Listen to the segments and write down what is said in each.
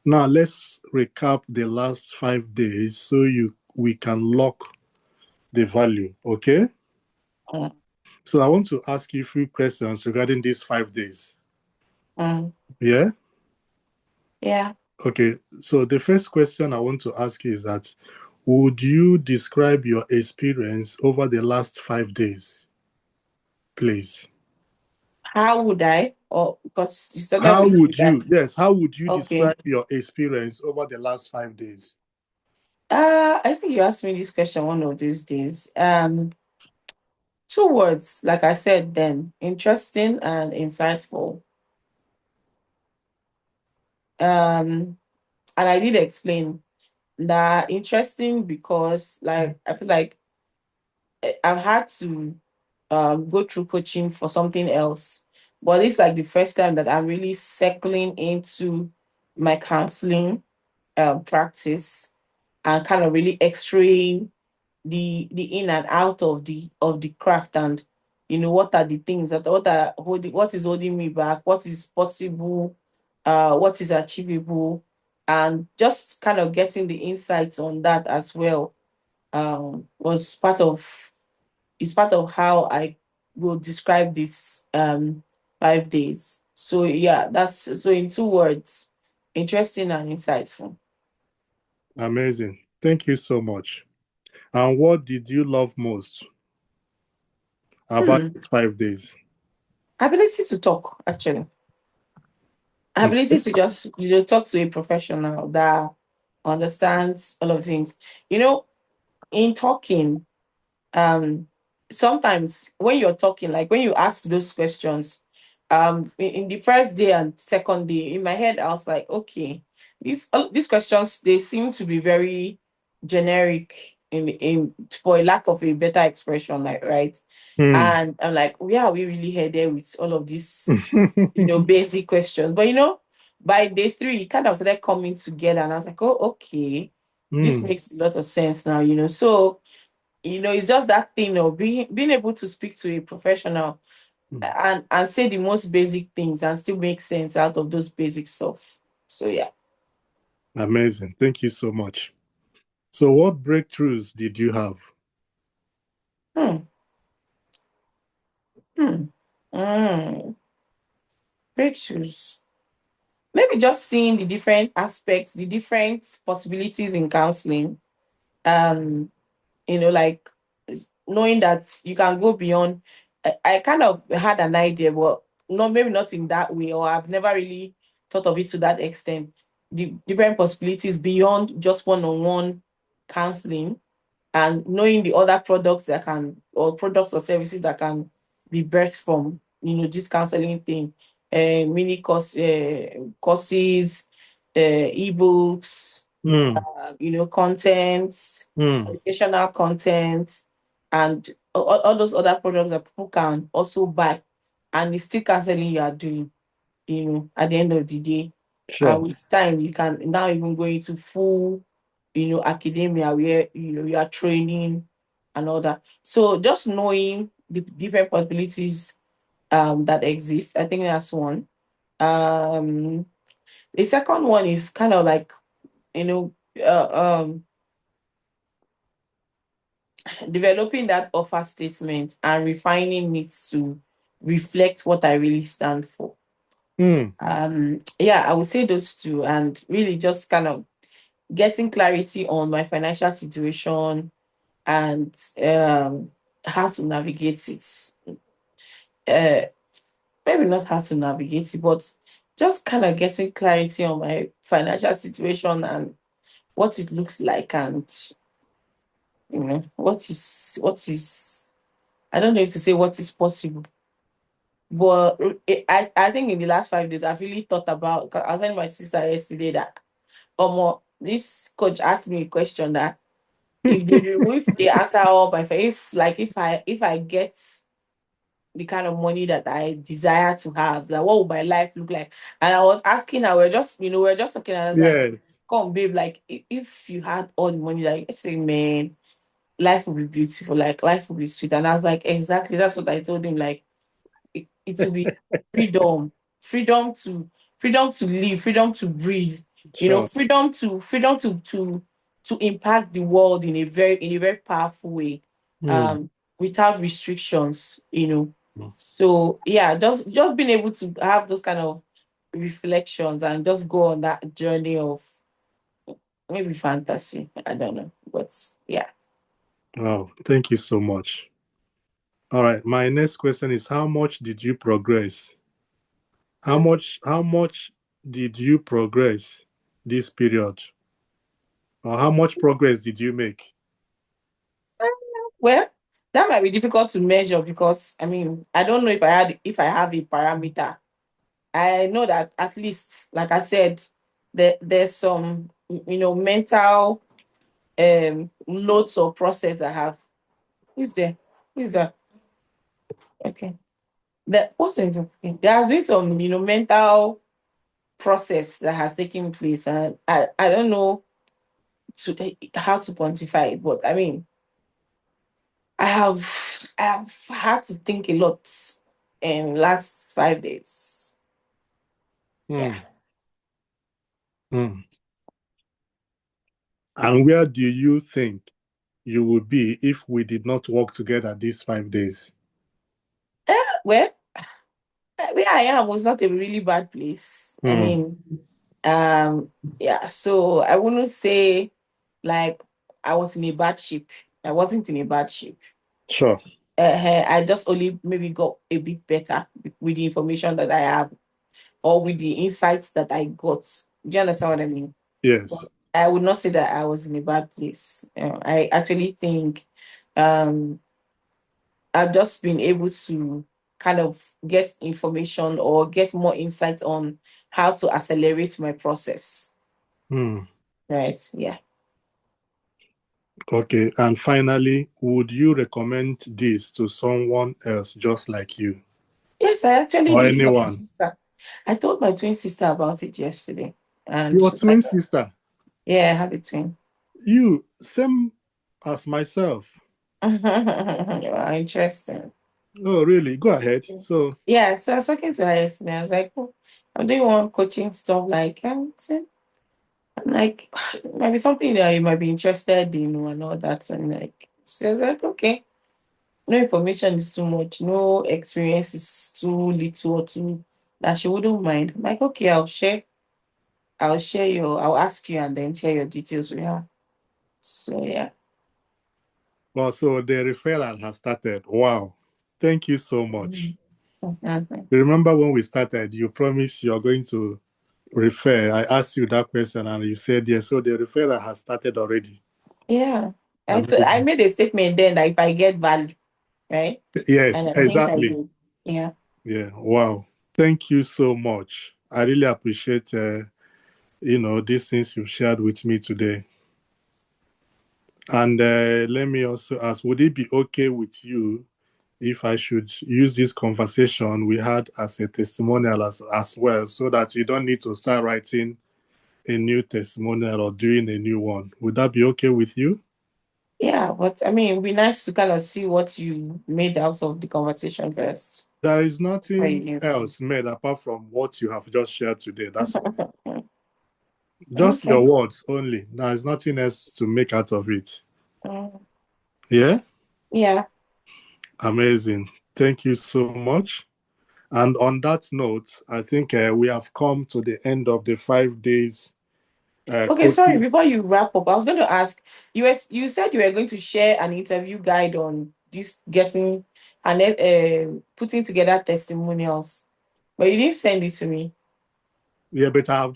Now let's recap the last 5 days so we can lock the value. Okay. Mm, So I want to ask you a few questions regarding these 5 days. mm, Yeah. yeah. Okay. So the first question I want to ask you is that would you describe your experience over the last 5 days, please? How would I? Or because you started How with would that. you, yes, how would you Okay. describe your experience over the last 5 days? I think you asked me this question one of those days. Two words, like I said then, interesting and insightful. And I did explain that interesting because like I feel like I've had to go through coaching for something else. But it's like the first time that I'm really circling into my counseling practice and kind of really x-raying the in and out of the craft, and what are the things that what is holding me back, what is possible, what is achievable, and just kind of getting the insights on that as well. Was part of Is part of how I will describe this 5 days. So yeah, that's so in two words, interesting and insightful. Amazing. Thank you so much. And what did you love most about Hmm. these 5 days? Ability to talk, actually. Ability to just talk to a professional that understands all of things. You know, in talking, um sometimes when you're talking, like when you ask those questions, in the first day and second day, in my head I was like, okay, these questions, they seem to be very generic, in for a lack of a better expression, like, right? Hmm. And I'm like, yeah, we really headed with all of these basic questions. But by day three, it kind of started coming together, and I was like, oh, okay, this Hmm. makes a lot of sense now. So it's just that thing of being able to speak to a professional and say the most basic things and still make sense out of those basic stuff. So yeah. Amazing. Thank you so much. So, what breakthroughs did you have? Hmm. Hmm. Mm. Breakthroughs. Maybe just seeing the different aspects, the different possibilities in counseling. Um, like knowing that you can go beyond. I kind of had an idea, but maybe not in that way, or I've never really thought of it to that extent. The different possibilities beyond just one-on-one counseling, and knowing the other products or services that can be birthed from this counseling thing, mini courses, ebooks, Hmm. content, Hmm. educational content, and all those other products that people can also buy, and it's still counseling you are doing, at the end of the day. And Sure. with time, you can now even go into full, academia, where, you are training and all that. So just knowing the different possibilities that exist, I think that's one. Um, the second one is kind of like, you know, developing that offer statement and refining it to reflect what I really stand for. Hmm. Yeah, I would say those two, and really just kind of getting clarity on my financial situation, and how to navigate it. Uh, Maybe not how to navigate it, but just kind of getting clarity on my financial situation and what it looks like, and what is I don't know if to say what is possible. But I think in the last 5 days, I've really thought about. 'Cause I was telling my sister yesterday that this coach asked me a question that if they remove the answer all my if I get the kind of money that I desire to have, like what would my life look like? And I was asking her, we're just talking, and I was like, Yes. come babe, like if you had all the money, like I say, man, life would be beautiful, like life would be sweet. And I was like, exactly, that's what I told him. Like it will be freedom, freedom to freedom to live, freedom to breathe. Sure. Freedom to impact the world in a very powerful way, Hmm. um without restrictions. So yeah, just being able to have those kind of reflections and just go on that journey of maybe fantasy, I don't know, but yeah. Wow. Thank you so much. All right. My next question is, how much did you progress? How much did you progress this period? Or how much progress did you make? Well, that might be difficult to measure because I mean I don't know if I have a parameter. I know that at least, like I said, there's some mental loads or process I have. Who's there? Who's that? Okay. That wasn't okay. There has been some mental process that has taken place, and I don't know how to quantify it, but I mean I have had to think a lot in last 5 days. Yeah. Hmm. Hmm. And where do you think you would be if we did not work together these 5 days? Well, where I am was not a really bad place. I Hmm. mean, yeah, so I wouldn't say like I was in a bad shape. I wasn't in a bad shape. Sure. I just only maybe got a bit better with the information that I have or with the insights that I got. Do you understand what I mean? Yes. I would not say that I was in a bad place. I actually think um, I've just been able to kind of get information or get more insight on how to accelerate my process. Hmm. Right. Yeah. Okay. And finally, would you recommend this to someone else just like you Yes, I actually or did tell my anyone? sister. I told my twin sister about it yesterday. And Your she's like, twin sister, yeah, I have a twin. you, same as myself. Wow, interesting. Oh, really? Go ahead. So, Yeah, so I was talking to her yesterday. I was like, oh, I'm doing one coaching stuff like I'm like maybe something that you might be interested in and all that. And like she was like, okay, no information is too much, no experience is too little or too that she wouldn't mind. I'm like, okay, I'll ask you and then share your details with her. So yeah. well, so the referral has started. Wow. Thank you so much. Mhm. Mhm. You remember when we started, you promised you're going to refer. I asked you that question and you said yes. So the referral has started already. Yeah. I Amazing. made a statement then that if I get value, right? Yes, And I think I exactly. did. Yeah. Yeah. Wow. Thank you so much. I really appreciate these things you've shared with me today. And let me also ask, would it be okay with you if I should use this conversation we had as a testimonial as well, so that you don't need to start writing a new testimonial or doing a new one? Would that be okay with you? Yeah, but I mean, it'd be nice to kind of see what you made out of the conversation first There is before you nothing use it. else made apart from what you have just shared today. That's all. Just your Okay. words only. There is nothing else to make out of it. Mm, Yeah? yeah. Amazing. Thank you so much. And on that note, I think we have come to the end of the 5 days Okay, sorry, coaching. before you wrap up, I was going to ask you said you were going to share an interview guide on this getting and putting together testimonials, but you didn't send it to me. Yeah, but I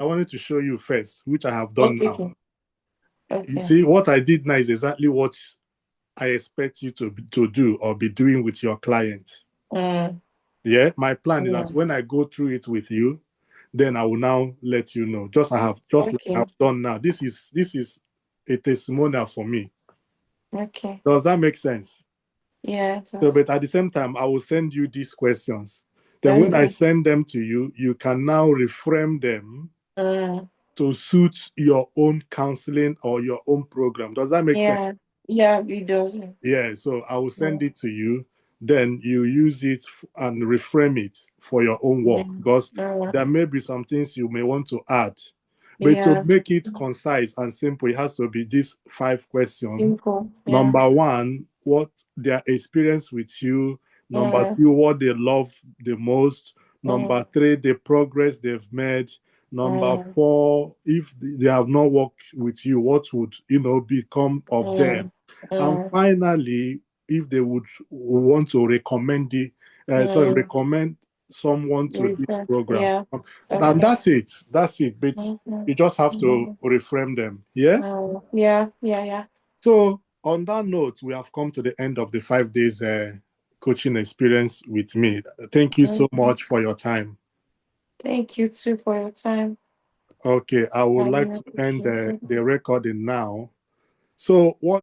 wanted to show you first, which I have done Okay, now. okay, You okay. see, what I did now is exactly what I expect you to do or be doing with your clients. Mm, Yeah, my plan is yeah, that when I go through it with you, then I will now let you know. Just like okay, I've done now. This is a testimonial for me. okay. Does that make sense? Yeah, it So, was. but at the same time, I will send you these questions. Then when I Okay. send them to you, you can now reframe them Mm, to suit your own counseling or your own program. Does that make sense? yeah, yeah, it does. Yeah, so I will Yeah. send it to you. Then you use it and reframe it for your own work Mm, because mm, there may be some things you may want to add. But to Yeah. make it concise and simple, it has to be these 5 questions. Simple. Yeah. Number one, what their experience with you. Number Mm, two, what they love the most. mm, Number three, the progress they've made. Number mm, four, if they have not worked with you, what would become of mm, them? And mm, finally, if they would want to recommend mm. recommend someone to this Okay. program. Yeah. And Okay. that's it. That's it. But Mhm, you just have to mhm. reframe them. Yeah. Yeah. Yeah. Yeah. So, on that note, we have come to the end of the 5 days coaching experience with me. Thank you so Mhm. much for your time. Thank you too for your time. Okay, I I would like really to end appreciate it. the recording now. So, what